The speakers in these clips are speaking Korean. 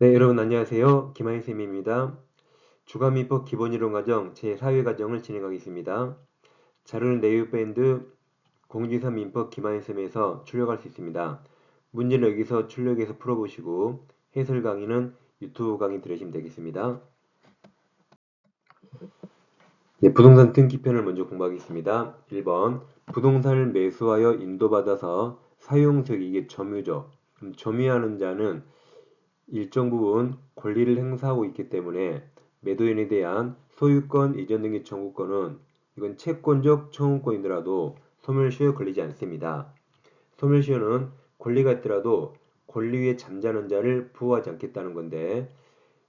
네, 여러분 안녕하세요. 김하인 쌤입니다. 주간민법 기본이론과정 제4회 과정을 진행하겠습니다. 자료는 네이버밴드 공지사 민법 김하인 쌤에서 출력할 수 있습니다. 문제는 여기서 출력해서 풀어보시고 해설 강의는 유튜브 강의 들으시면 되겠습니다. 네, 부동산 등기편을 먼저 공부하겠습니다. 1번 부동산을 매수하여 인도받아서 사용수익, 이게 점유죠. 그럼 점유하는 자는 일정 부분 권리를 행사하고 있기 때문에 매도인에 대한 소유권 이전 등기 청구권은 이건 채권적 청구권이더라도 소멸시효에 걸리지 않습니다. 소멸시효는 권리가 있더라도 권리 위에 잠자는 자를 부호하지 않겠다는 건데,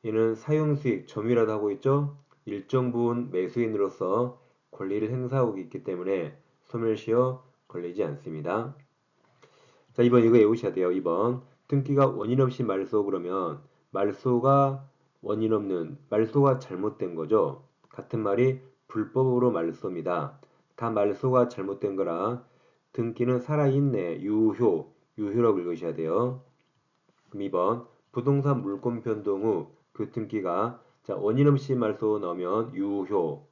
이는 사용수익 점유라도 하고 있죠. 일정 부분 매수인으로서 권리를 행사하고 있기 때문에 소멸시효 걸리지 않습니다. 자, 2번 이거 외우셔야 돼요. 2번 등기가 원인 없이 말소, 그러면 말소가 원인 없는, 말소가 잘못된 거죠. 같은 말이 불법으로 말소입니다. 다 말소가 잘못된 거라 등기는 살아있네, 유효라고 읽으셔야 돼요. 그럼 2번 부동산 물권 변동 후 그 등기가, 자, 원인 없이 말소 나오면 유효죠.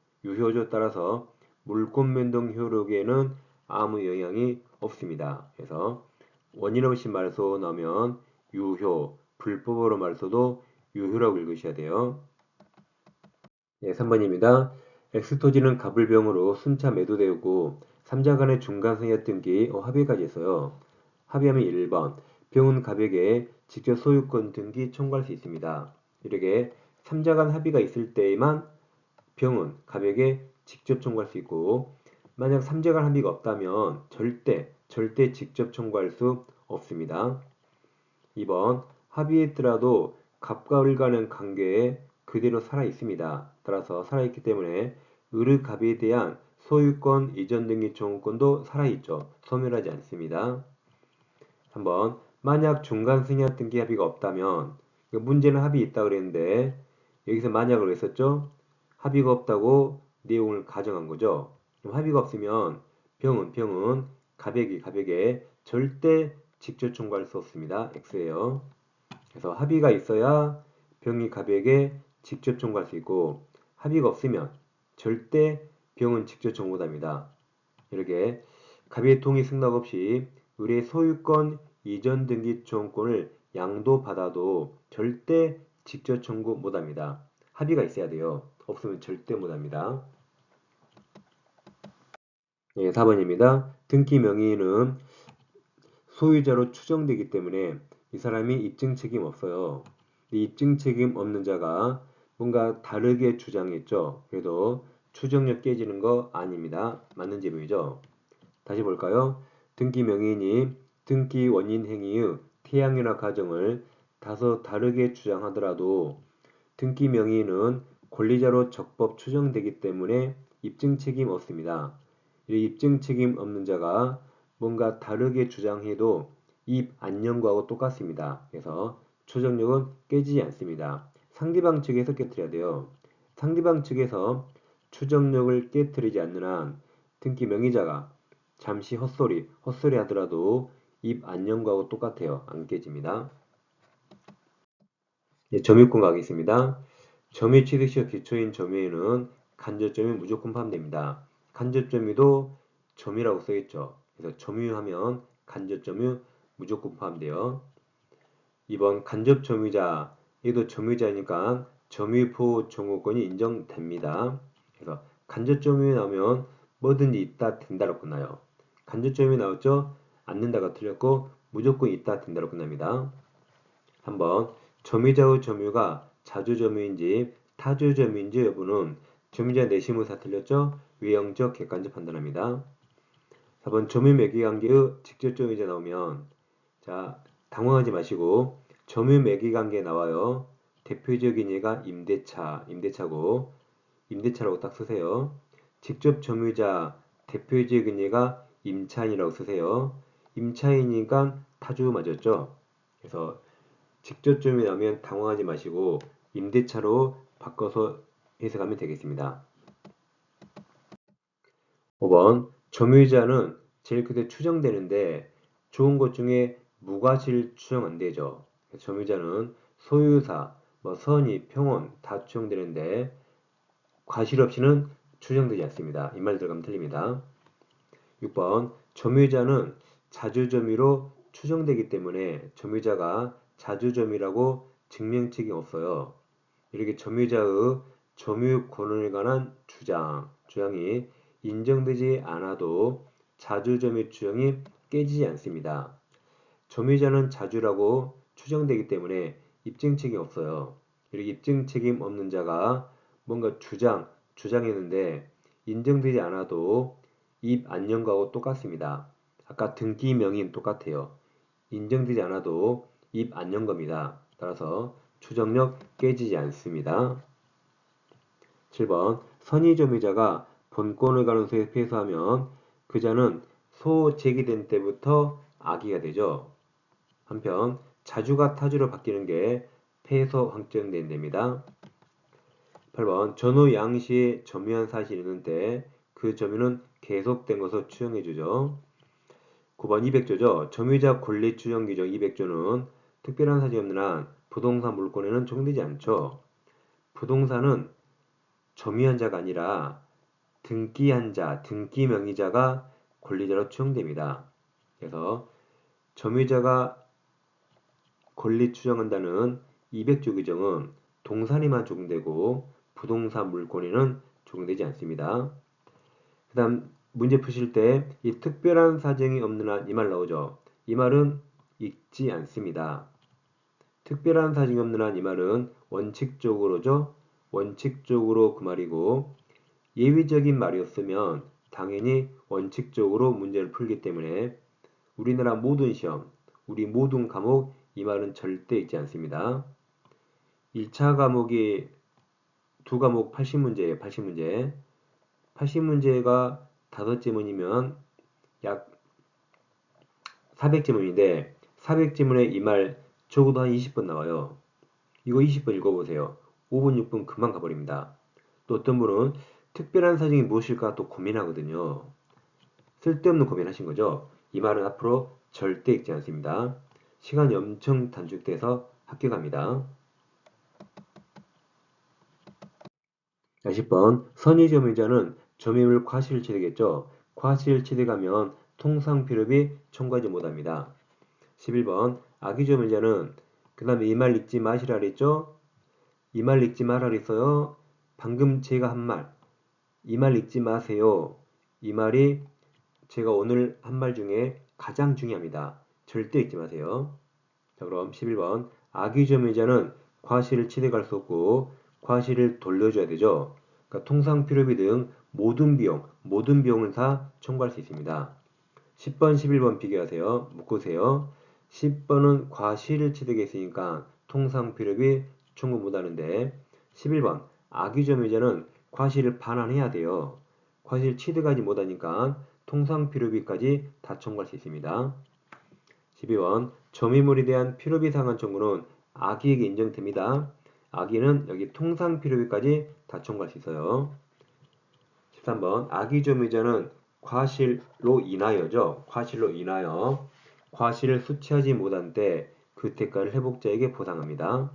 따라서 물권 변동 효력에는 아무 영향이 없습니다. 그래서 원인 없이 말소 나오면 유효, 불법으로 말소도 유효라고 읽으셔야 돼요. 네, 3번입니다. X토지는 갑을병으로 순차 매도되고 3자 간의 중간성의 등기 합의까지 했어요. 합의하면 1번 병은 갑에게 직접 소유권 등기 청구할 수 있습니다. 이렇게 3자 간 합의가 있을 때에만 병은 갑에게 직접 청구할 수 있고, 만약 3자 간 합의가 없다면 절대 직접 청구할 수 없습니다. 2번 합의했더라도 갑과 을 간의 관계에 그대로 살아 있습니다. 따라서 살아 있기 때문에 을의 갑에 대한 소유권 이전 등기 청구권도 살아 있죠. 소멸하지 않습니다. 3번 만약 중간 승인합 등기 합의가 없다면, 문제는 합의 있다 그랬는데 여기서 만약을 했었죠. 합의가 없다고 내용을 가정한 거죠. 그럼 합의가 없으면 병은 갑에게 절대 직접 청구할 수 없습니다. X예요. 그래서 합의가 있어야 병이 갑에게 직접 청구할 수 있고, 합의가 없으면 절대 병은 직접 청구 못합니다. 이렇게 갑의 동의 승낙 없이 을의 소유권 이전 등기 청구권을 양도받아도 절대 직접 청구 못합니다. 합의가 있어야 돼요. 없으면 절대 못합니다. 예, 4번입니다. 등기 명의인은 소유자로 추정되기 때문에 이 사람이 입증 책임 없어요. 이 입증 책임 없는 자가 뭔가 다르게 주장했죠. 그래도 추정력 깨지는 거 아닙니다. 맞는 질문이죠. 다시 볼까요? 등기 명의인이 등기 원인 행위의 태양이나 과정을 다소 다르게 주장하더라도 등기 명의인은 권리자로 적법 추정되기 때문에 입증 책임 없습니다. 이 입증 책임 없는 자가 뭔가 다르게 주장해도 입 안녕과하고 똑같습니다. 그래서 추정력은 깨지지 않습니다. 상대방 측에서 깨뜨려야 돼요. 상대방 측에서 추정력을 깨뜨리지 않는 한 등기 명의자가 잠시 헛소리 하더라도 입 안녕과하고 똑같아요. 안 깨집니다. 예, 점유권 가겠습니다. 점유 취득시효 기초인 점유에는 간접점유 무조건 포함됩니다. 간접점유도 점유라고 써있죠. 그래서 점유하면 간접점유 무조건 포함돼요. 2번 간접점유자, 얘도 점유자니까 점유보호 청구권이 인정됩니다. 그래서 간접점유에 나오면 뭐든지 있다 된다로 끝나요. 간접점유 나왔죠? 않는다가 틀렸고 무조건 있다 된다로 끝납니다. 3번 점유자의 점유가 자주점유인지 타주점유인지 여부는 점유자 내심의사 틀렸죠? 외형적 객관적 판단합니다. 4번 점유 매기관계의 직접 점유자 나오면, 자, 당황하지 마시고 점유 매기관계 나와요. 대표적인 예가 임대차고 임대차라고 딱 쓰세요. 직접 점유자 대표적인 예가 임차인이라고 쓰세요. 임차인이니까 타주 맞았죠? 그래서 직접점이 나오면 당황하지 마시고 임대차로 바꿔서 해석하면 되겠습니다. 5번 점유자는 제일 크게 추정되는데 좋은 것 중에 무과실 추정 안 되죠. 점유자는 소유사, 선의, 평온 다 추정되는데 과실 없이는 추정되지 않습니다. 이 말 들어가면 틀립니다. 6번 점유자는 자주점유로 추정되기 때문에 점유자가 자주점유라고 증명 책임이 없어요. 이렇게 점유자의 점유 권한에 관한 주장이 인정되지 않아도 자주점유 주장이 깨지지 않습니다. 점유자는 자주라고 추정되기 때문에 입증 책임이 없어요. 이렇게 입증 책임 없는 자가 뭔가 주장했는데 인정되지 않아도 입 안녕과고 똑같습니다. 아까 등기 명인 똑같아요. 인정되지 않아도 입 안녕겁니다. 따라서 추정력 깨지지 않습니다. 7번 선의점유자가 본권을 가능성에 패소하면 그 자는 소 제기된 때부터 악의가 되죠. 한편 자주가 타주로 바뀌는 게 패소 확정된 데입니다. 8번 전후 양시에 점유한 사실이 있는데 그 점유는 계속된 것으로 추정해주죠. 9번 200조죠. 점유자 권리 추정 규정 200조는 특별한 사정이 없는 한 부동산 물권에는 적용되지 않죠. 부동산은 점유한 자가 아니라 등기한 자, 등기 명의자가 권리자로 추정됩니다. 그래서 점유자가 권리 추정한다는 200조 규정은 동산에만 적용되고 부동산 물권에는 적용되지 않습니다. 그 다음 문제 푸실 때 이 특별한 사정이 없는 한 이 말 나오죠. 이 말은 읽지 않습니다. 특별한 사정이 없는 한 이 말은 원칙적으로죠. 원칙적으로 그 말이고 예외적인 말이었으면 당연히 원칙적으로 문제를 풀기 때문에 우리나라 모든 시험, 우리 모든 과목 이 말은 절대 읽지 않습니다. 1차 과목이 두 과목 80문제예요. 80문제. 80문제가 5지문이면 약 400지문인데 400지문에 이 말 적어도 한 20번 나와요. 이거 20번 읽어보세요. 5분, 6분 금방 가버립니다. 또 어떤 분은 특별한 사정이 무엇일까 또 고민하거든요. 쓸데없는 고민하신 거죠. 이 말은 앞으로 절대 읽지 않습니다. 시간이 엄청 단축돼서 합격합니다. 10번 선의점유자는 점유물 과실취득했죠. 과실취득하면 통상필요비 청구하지 못합니다. 11번 악의점유자는 그 다음에 이 말 읽지 마시라 그랬죠. 이 말 읽지 마라 그랬어요. 방금 제가 한 말, 이 말 읽지 마세요. 이 말이 제가 오늘 한 말 중에 가장 중요합니다. 절대 읽지 마세요. 자, 그럼 11번 악의점유자는 과실을 취득할 수 없고 과실을 돌려줘야 되죠. 그러니까 통상필요비 등 모든 비용을 다 청구할 수 있습니다. 10번, 11번 비교하세요. 묶으세요. 10번은 과실을 취득했으니까 통상필요비 청구 못하는데 11번 악의점유자는 과실을 반환해야 돼요. 과실 취득하지 못하니까 통상필요비까지 다 청구할 수 있습니다. 12번 점유물에 대한 필요비 상환 청구는 악의에게 인정됩니다. 악의는 여기 통상필요비까지 다 청구할 수 있어요. 13번 악의점유자는 과실로 인하여죠. 과실로 인하여 과실을 수취하지 못한 때 그 대가를 회복자에게 보상합니다.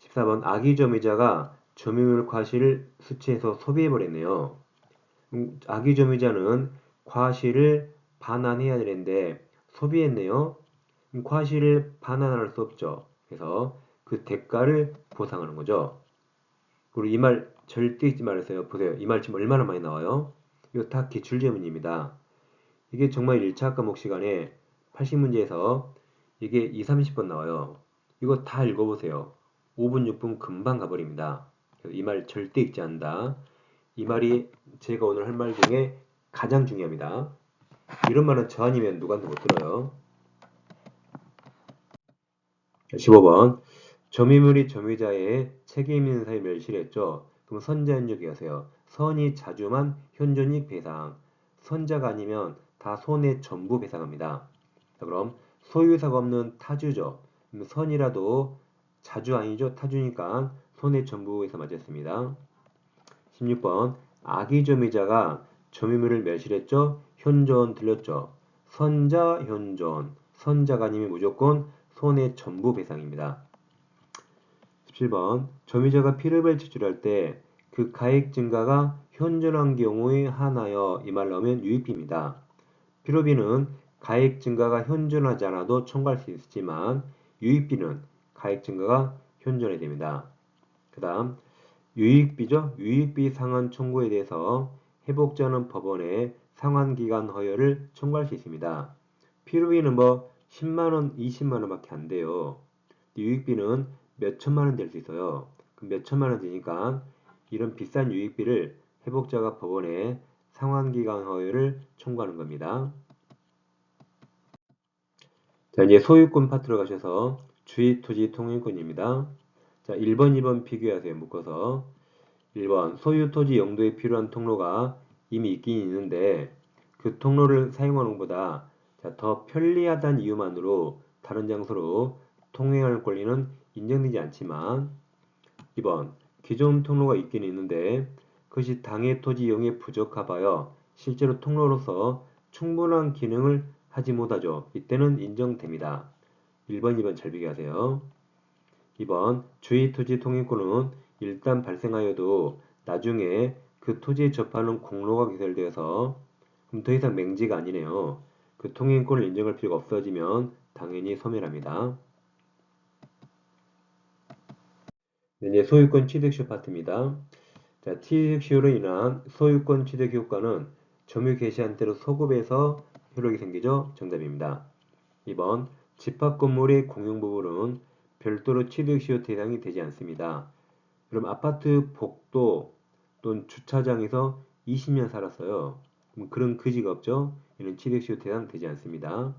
14번 악의점유자가 점유물 과실을 수취해서 소비해버렸네요. 악의점유자는 과실을 반환해야 되는데 소비했네요. 과실을 반환할 수 없죠. 그래서 그 대가를 보상하는 거죠. 그리고 이 말 절대 잊지 말으세요. 보세요. 이 말 지금 얼마나 많이 나와요? 이거 다 기출제문입니다. 이게 정말 1차 과목 시간에 80문제에서 이게 2, 30번 나와요. 이거 다 읽어보세요. 5분, 6분 금방 가버립니다. 이 말 절대 잊지 않는다. 이 말이 제가 오늘 할 말 중에 가장 중요합니다. 이런 말은 저 아니면 누구한테 못 들어요. 15번 점유물이 점유자의 책임 있는 사유를 멸실했죠. 그럼 선자현juk 하세요. 선이 자주만 현존익 배상. 선자가 아니면 다 손해 전부 배상합니다. 자, 그럼 소유사가 없는 타주죠. 그럼 선이라도 자주 아니죠. 타주니까 손해 전부에서 맞았습니다. 16번 악의점유자가 점유물을 멸실했죠. 현존 들렸죠. 선자 현존. 선자가 아니면 무조건 손해 전부 배상입니다. 17번 점유자가 필요를 제출할 때 그 가액 증가가 현존한 경우에 한하여 이 말 나오면 유익비입니다. 필요비는 가액 증가가 현존하지 않아도 청구할 수 있지만 유익비는 가액 증가가 현존해야 됩니다. 그 다음 유익비죠. 유익비 상환 청구에 대해서 회복자는 법원에 상환기간 허여를 청구할 수 있습니다. 필요비는 뭐 10만원, 20만원밖에 안 돼요. 유익비는 몇 천만원 될 수 있어요. 그럼 몇 천만원 되니까 이런 비싼 유익비를 회복자가 법원에 상환기간 허여를 청구하는 겁니다. 자, 이제 소유권 파트로 가셔서 주입토지 통행권입니다. 자, 1번, 2번 비교하세요. 묶어서 1번 소유토지 용도에 필요한 통로가 이미 있긴 있는데 그 통로를 사용하는 것보다 더 편리하다는 이유만으로 다른 장소로 통행할 권리는 인정되지 않지만 2번 기존 통로가 있긴 있는데 그것이 당해 토지 이용에 부적합하여 실제로 통로로서 충분한 기능을 하지 못하죠. 이때는 인정됩니다. 1번, 2번 잘 비교하세요. 2번 주의 토지 통행권은 일단 발생하여도 나중에 그 토지에 접하는 공로가 개설되어서 그럼 더 이상 맹지가 아니네요. 그 통행권을 인정할 필요가 없어지면 당연히 소멸합니다. 이제 소유권 취득시효 파트입니다. 자, 취득시효로 인한 소유권 취득 효과는 점유 개시한 때로 소급해서 효력이 생기죠. 정답입니다. 2번 집합 건물의 공용 부분은 별도로 취득시효 대상이 되지 않습니다. 그럼 아파트 복도 또는 주차장에서 20년 살았어요. 그럼 그런 그지가 없죠. 이는 취득시효 대상 되지 않습니다.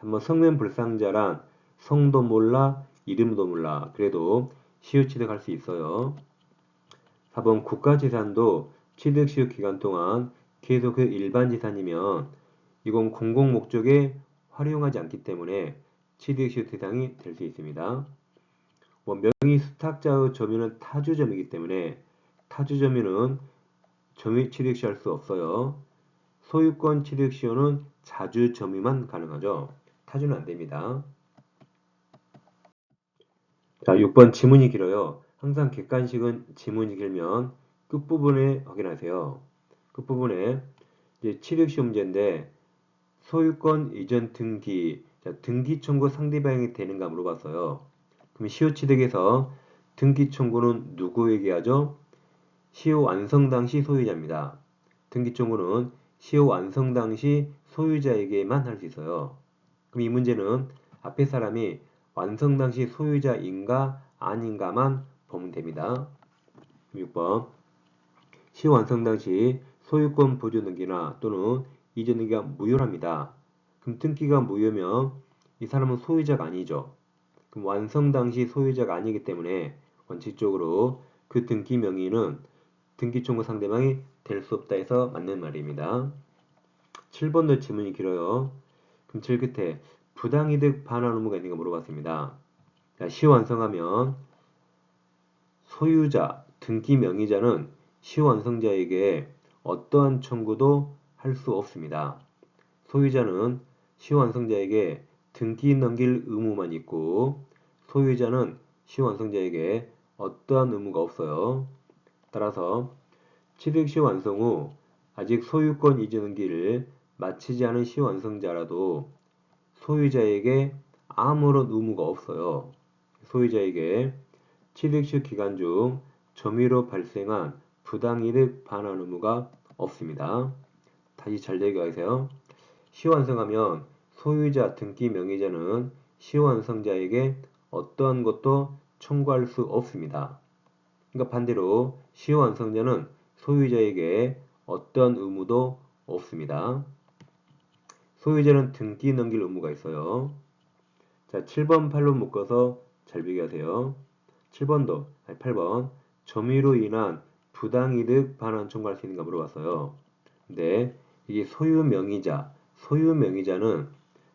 3번 성면 불상자란 성도 몰라 이름도 몰라 그래도 시효 취득할 수 있어요. 4번 국가재산도 취득시효 기간 동안 계속 그 일반 재산이면 이건 공공 목적에 활용하지 않기 때문에 취득시효 대상이 될 수 있습니다. 명의 수탁자의 점유는 타주점이기 때문에 타주점유는 점유 취득시효 할 수 없어요. 소유권 취득시효는 자주점유만 가능하죠. 타주는 안 됩니다. 자, 6번 지문이 길어요. 항상 객관식은 지문이 길면 끝부분에 확인하세요. 끝부분에 이제 취득시효 문제인데 소유권 이전 등기, 자, 등기 청구 상대방이 되는가 물어봤어요. 그럼 시효 취득에서 등기 청구는 누구에게 하죠? 시효 완성 당시 소유자입니다. 등기 청구는 시효 완성 당시 소유자에게만 할 수 있어요. 그럼 이 문제는 앞에 사람이 완성 당시 소유자인가 아닌가만 보면 됩니다. 6번 시효 완성 당시 소유권 보존 등기나 또는 이전 등기가 무효랍니다. 그럼 등기가 무효면 이 사람은 소유자가 아니죠. 그럼 완성 당시 소유자가 아니기 때문에 원칙적으로 그 등기 명의는 등기 청구 상대방이 될 수 없다 해서 맞는 말입니다. 7번도 지문이 길어요. 그럼 제일 끝에 부당이득 반환 의무가 있는가 물어봤습니다. 자, 시효 완성하면 소유자, 등기 명의자는 시효 완성자에게 어떠한 청구도 할 수 없습니다. 소유자는 시효 완성자에게 등기 넘길 의무만 있고 소유자는 시효 완성자에게 어떠한 의무가 없어요. 따라서 취득시효 완성 후 아직 소유권 이전 등기를 마치지 않은 시효 완성자라도 소유자에게 아무런 의무가 없어요. 소유자에게 취득시효 기간 중 점유로 발생한 부당이득 반환 의무가 없습니다. 다시 잘 기억하세요. 시효 완성하면 소유자 등기 명의자는 시효 완성자에게 어떠한 것도 청구할 수 없습니다. 그러니까 반대로 시효 완성자는 소유자에게 어떠한 의무도 없습니다. 소유자는 등기 넘길 의무가 있어요. 자, 7번, 8번 묶어서 잘 비교하세요. 8번 점유로 인한 부당이득 반환 청구할 수 있는가 물어봤어요. 근데 이게 소유명의자는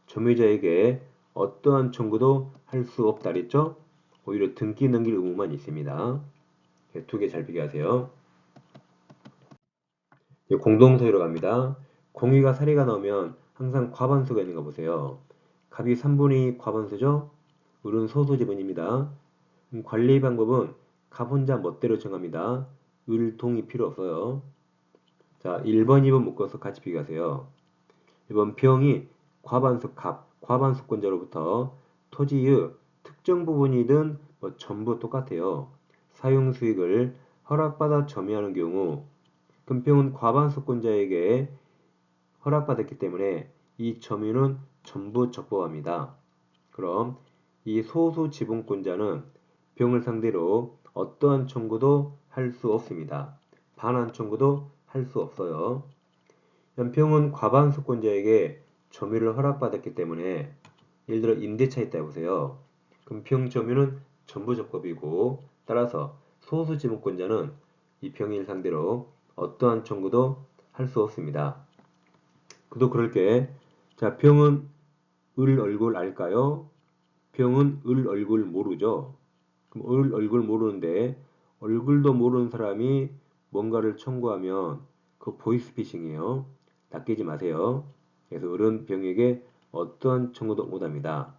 점유자에게 어떠한 청구도 할 수 없다 그랬죠? 오히려 등기 넘길 의무만 있습니다. 두 개 잘 비교하세요. 공동소유로 갑니다. 공유가 사리가 나오면 항상 과반수가 있는 거 보세요. 갑이 3분의 2 과반수죠? 을은 소수 지분입니다. 관리 방법은 갑 혼자 멋대로 정합니다. 을 동의 필요 없어요. 자, 1번, 2번 묶어서 같이 비교하세요. 1번 병이 과반수권자로부터 토지의 특정 부분이든 뭐 전부 똑같아요. 사용 수익을 허락받아 점유하는 경우 금평은 과반수권자에게 허락받았기 때문에 이 점유는 전부 적법합니다. 그럼 이 소수 지분권자는 병을 상대로 어떠한 청구도 할 수 없습니다. 반환 청구도 할 수 없어요. 병은 과반수권자에게 점유를 허락받았기 때문에 예를 들어 임대차 있다 해보세요. 그럼 병 점유는 전부 적법이고 따라서 소수 지분권자는 이 병인을 상대로 어떠한 청구도 할 수 없습니다. 그도 그럴게. 자, 병은 을 얼굴 알까요? 병은 을 얼굴 모르죠. 그럼 을 얼굴 모르는데 얼굴도 모르는 사람이 뭔가를 청구하면 그 보이스피싱이에요. 낚이지 마세요. 그래서 을은 병에게 어떤 청구도 못합니다.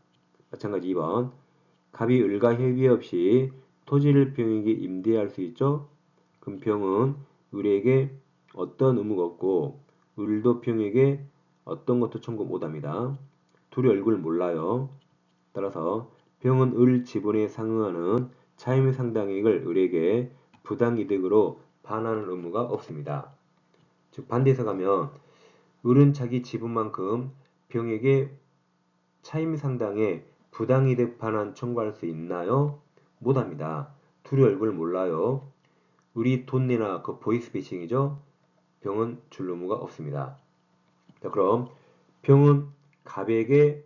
마찬가지 2번. 갑이 을과 협의 없이 토지를 병에게 임대할 수 있죠? 그럼 병은 을에게 어떤 의무가 없고 을도 병에게 어떤 것도 청구 못합니다. 둘이 얼굴 몰라요. 따라서 병은 을 지분에 상응하는 차임 상당액을 을에게 부당이득으로 반환할 의무가 없습니다. 즉 반대해서 가면 을은 자기 지분만큼 병에게 차임 상당의 부당이득 반환 청구할 수 있나요? 못합니다. 둘이 얼굴 몰라요. 을이 돈 내나 그 보이스피싱이죠. 병은 줄 의무가 없습니다. 자, 그럼 병은 갑에게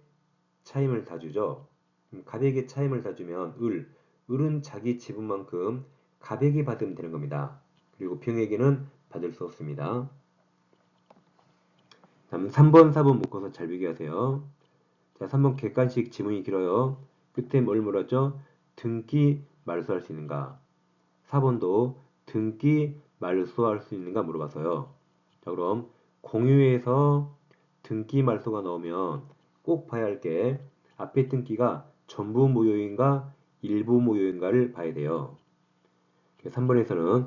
차임을 다 주죠. 갑에게 차임을 다 주면 을은 자기 지분만큼 갑에게 받으면 되는 겁니다. 그리고 병에게는 받을 수 없습니다. 다음 3번, 4번 묶어서 잘 비교하세요. 자, 3번 객관식 지문이 길어요. 끝에 뭘 물었죠? 등기 말소할 수 있는가? 4번도 등기 말소할 수 있는가 물어봤어요. 자, 그럼 공유에서 등기 말소가 나오면 꼭 봐야 할 게 앞에 등기가 전부 무효인가 일부 무효인가를 봐야 돼요. 3번에서는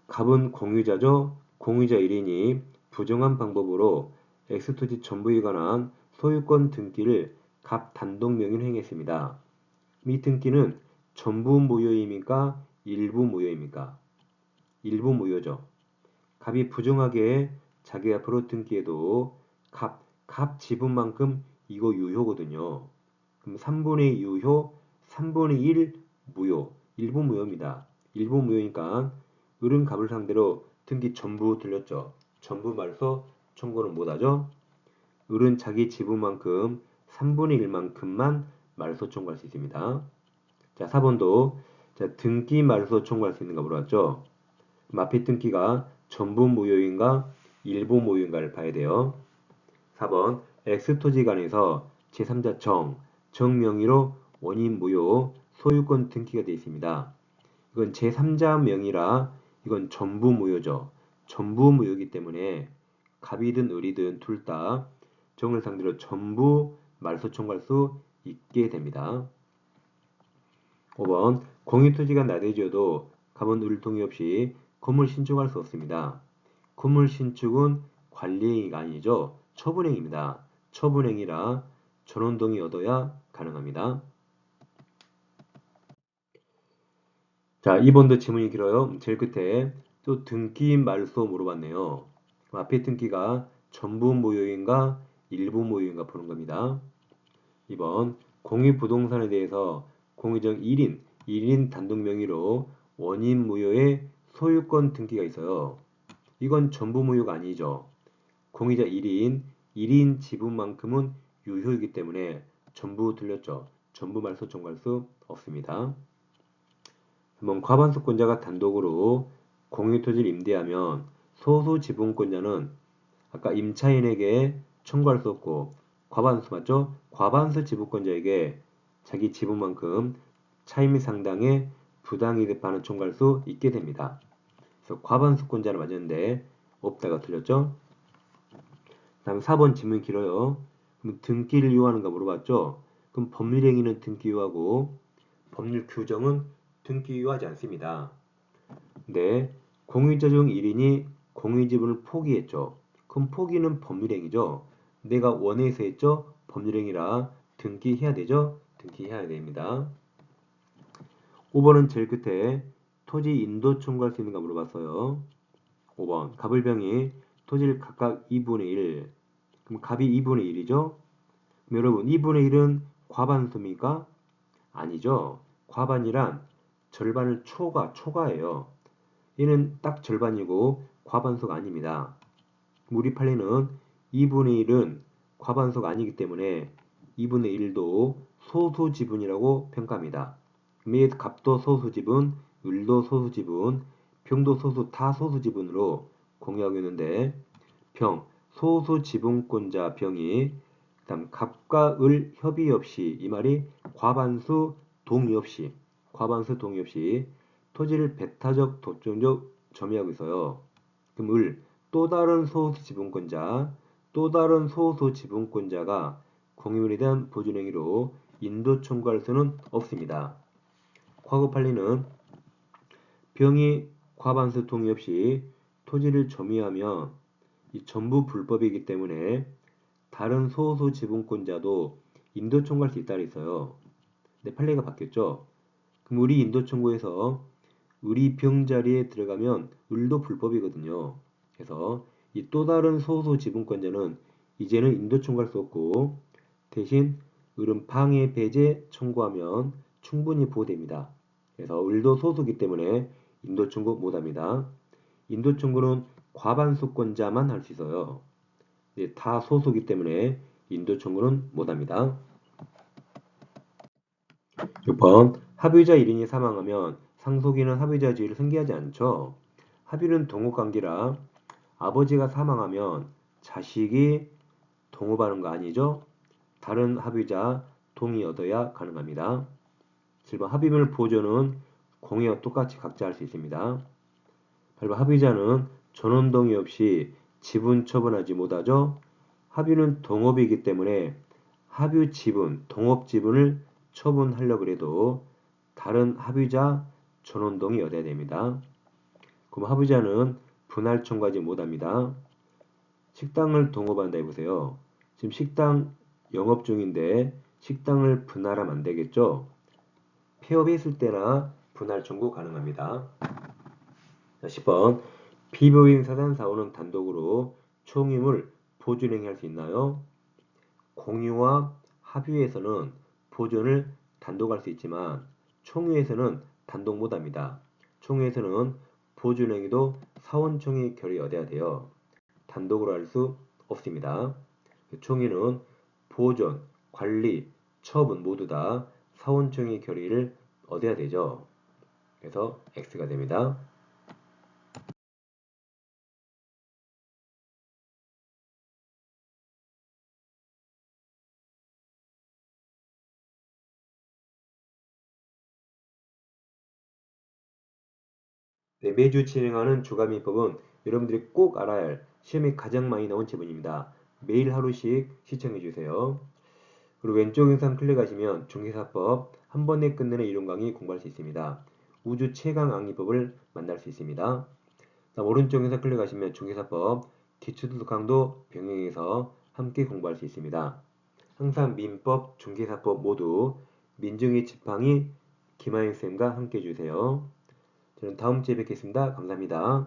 갑은 공유자죠. 공유자 1인이 부정한 방법으로 X토지 전부에 관한 소유권 등기를 갑 단독 명의로 행했습니다. 이 등기는 전부 무효입니까? 일부 무효입니까? 일부 무효죠. 갑이 부정하게 자기 앞으로 등기해도 갑 지분만큼 이거 유효거든요. 그럼 3분의 2 유효, 3분의 1 무효, 일부 무효입니다. 일부 무효니까 을은 갑을 상대로 등기 전부 들렸죠. 전부 말소 청구는 못하죠. 을은 자기 지분만큼 3분의 1만큼만 말소 청구할 수 있습니다. 자, 4번도 자, 등기 말소 청구할 수 있는가 물어봤죠. 앞에 등기가 전부 무효인가 일부 무효인가를 봐야 돼요. 4번 X토지 간에서 제3자 정명의로 원인 무효 소유권 등기가 되어 있습니다. 이건 제3자 명의라 이건 전부 무효죠. 전부 무효이기 때문에 갑이든 을이든 둘 다 정을 상대로 전부 말소 청구할 수 있게 됩니다. 5번 공유토지가 나대지어도 갑은 을 동의 없이 건물 신축할 수 없습니다. 건물 신축은 관리행위가 아니죠. 처분행위입니다. 처분행위라 전원 동의 얻어야 가능합니다. 자, 2번도 지문이 길어요. 제일 끝에 또 등기 말소 물어봤네요. 앞에 등기가 전부 무효인가 일부 무효인가 보는 겁니다. 2번 공유부동산에 대해서 공유적 1인 단독 명의로 원인 무효의 소유권 등기가 있어요. 이건 전부 무효가 아니죠. 공유자 1인 지분만큼은 유효이기 때문에 전부 들렸죠. 전부 말소 청구할 수 없습니다. 한번 과반수권자가 단독으로 공유토지를 임대하면 소수 지분권자는 아까 임차인에게 청구할 수 없고 과반수 맞죠? 과반수 지분권자에게 자기 지분만큼 차임 상당의 부당이득 반환 청구할 수 있게 됩니다. 그래서 과반수권자를 맞았는데 없다가 틀렸죠? 다음 4번 질문 길어요. 그럼 등기를 요하는가 물어봤죠? 그럼 법률행위는 등기유하고 법률 규정은 등기유하지 않습니다. 근데 공유자 중 1인이 공유지분을 포기했죠. 그럼 포기는 법률행위죠. 내가 원해서 했죠. 법률행위라 등기해야 되죠. 등기해야 됩니다. 5번은 제일 끝에 토지 인도 청구할 수 있는가 물어봤어요. 5번 갑을병이 토지를 각각 2분의 1, 그럼 갑이 2분의 1이죠. 그럼 여러분 2분의 1은 과반수입니까? 아니죠. 과반이란 절반을 초과예요. 얘는 딱 절반이고 과반수가 아닙니다. 우리 판례는 2분의 1은 과반수가 아니기 때문에 2분의 1도 소수지분이라고 평가합니다. 및 갑도 소수지분, 을도 소수지분, 병도 소수 다 소수지분으로 공유하고 있는데 병, 소수지분권자 병이 그다음 갑과 을 협의 없이 이 말이 과반수 동의 없이 토지를 배타적 독점적 점유하고 있어요. 그럼 을 또 다른 소수 지분권자가 공유물에 대한 보존행위로 인도 청구할 수는 없습니다. 과거 판례는 병이 과반수 동의 없이 토지를 점유하면 이 전부 불법이기 때문에 다른 소수 지분권자도 인도 청구할 수 있다고 했어요. 근데 판례가 바뀌었죠. 그럼 우리 인도 청구에서 을이 병 자리에 들어가면 을도 불법이거든요. 그래서 이 또 다른 소수 지분권자는 이제는 인도 청구할 수 없고 대신 을은 방해 배제 청구하면 충분히 보호됩니다. 그래서 을도 소수기 때문에 인도 청구 못합니다. 인도 청구는 과반수권자만 할 수 있어요. 다 소수기 때문에 인도 청구는 못합니다. 6번 합의자 1인이 사망하면 상속인은 합의자 지위를 승계하지 않죠. 합의는 동업관계라 아버지가 사망하면 자식이 동업하는 거 아니죠? 다른 합의자 동의 얻어야 가능합니다. 7번 합의물 보존은 공여와 똑같이 각자 할 수 있습니다. 8번 합의자는 전원 동의 없이 지분 처분하지 못하죠. 합의는 동업이기 때문에 합의 지분, 동업 지분을 처분하려고 해도 다른 합의자 전원 동의 얻어야 됩니다. 그럼 합의자는 분할 청구하지 못합니다. 식당을 동업한다 해보세요. 지금 식당 영업 중인데 식당을 분할하면 안 되겠죠? 폐업했을 때나 분할 청구 가능합니다. 10번 비법인 사단사원은 단독으로 총임을 보존행위할 수 있나요? 공유와 합의에서는 보존을 단독할 수 있지만 총유에서는 단독 못합니다. 총유에서는 보존행위도 사원총회 결의 얻어야 돼요. 단독으로 할 수 없습니다. 총유는 보존, 관리, 처분 모두 다 사원총회 결의를 얻어야 되죠. 그래서 X가 됩니다. 네, 매주 진행하는 주간민법은 여러분들이 꼭 알아야 할 시험에 가장 많이 나온 지문입니다. 매일 하루씩 시청해주세요. 그리고 왼쪽 영상 클릭하시면 중개사법 한 번에 끝내는 이론 강의 공부할 수 있습니다. 우주 최강 악리법을 만날 수 있습니다. 오른쪽 영상 클릭하시면 중개사법 기초도덕 강도 병행해서 함께 공부할 수 있습니다. 항상 민법, 중개사법 모두 민중의 지팡이 김하영쌤과 함께 해주세요. 저는 다음 주에 뵙겠습니다. 감사합니다.